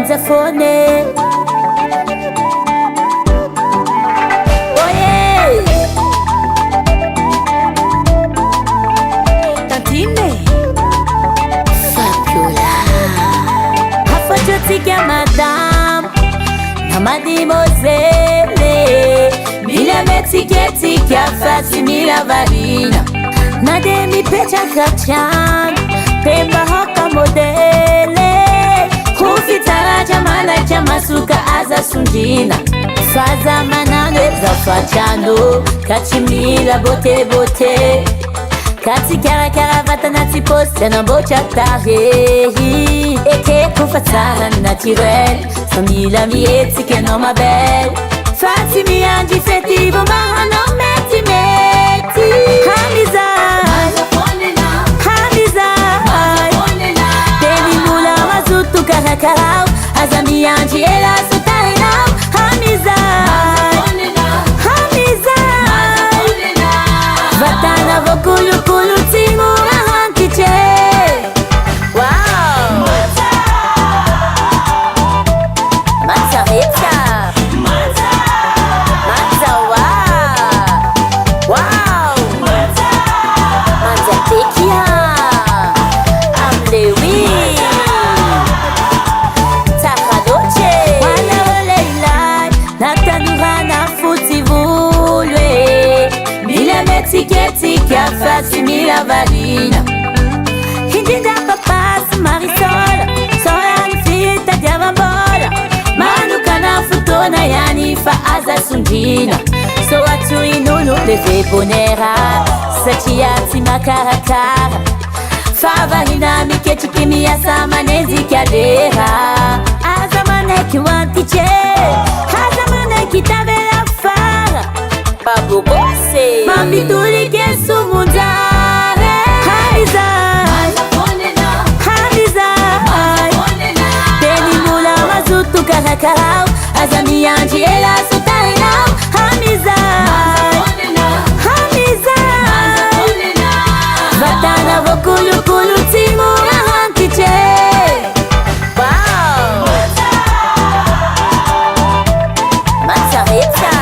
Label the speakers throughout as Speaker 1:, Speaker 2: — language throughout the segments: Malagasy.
Speaker 1: Manzafone. Oh yeah. Tantine. Fabiola. Afajotika madame. Na mademoiselle. Mila metiketi kia fasi mila varina. Na demi pecha kachan. Pemba hoka modele. Kufitara jamana jamasuka aza sundina. Faza manano eza fachano. Kachimila bote bote. Kati kara kara vata nati poste na bocha tarehi. Eke kufatara naturel. Samila mieti ke no ma belle. Fatimi andi fetivo ma no meti meti. Hamiza Karakarau, azami anji ela sutainau. Hamizai, Hamizai, vatana vokulu kulu timu ahankiche. Wow, Manza Rita, Manza wow, Manza Tekia, Amlewi. Tiketi kia fasi mila varina. Hindida papas marisol. Soya nifita diamambola. Manuka na futona yani fa aza sundina. So atu inunu leve bonera. Sachiati makarakara. Favarina miketi kimia samanezi kadera. Azamaneki wantiche. Azamaneki tabela fara. Babu Bose Mami tuli kesu mundare. Hamizai, Hamizai, Teni mula mazutu karakarau. Azami anji ela sutainau. Hamizai, Hamizai, vatana vokulu kulu timu ahankiche. Wow, Manza Rita.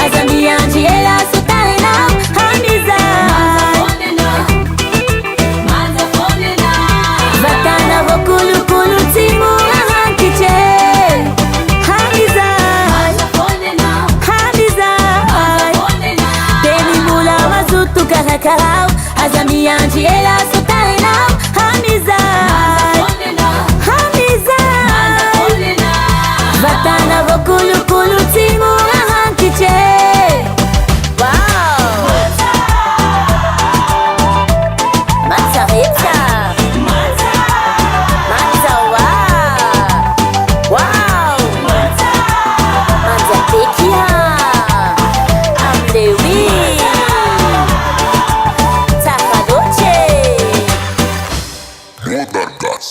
Speaker 1: Azami anji ela sutainau. Hamizai, vatana vokulu kulu timu ahankiche. Hamizai, Hamizai, Teni mula mazutu karakarau. Azami anji ela sutainau. Hamizai, Hamizai, vatana vokulu kulu timu ahankiche. Wow, Manza Rita, Manza wow, Manza Tekia, Amlewi, Tafadoche.
Speaker 2: More than gas.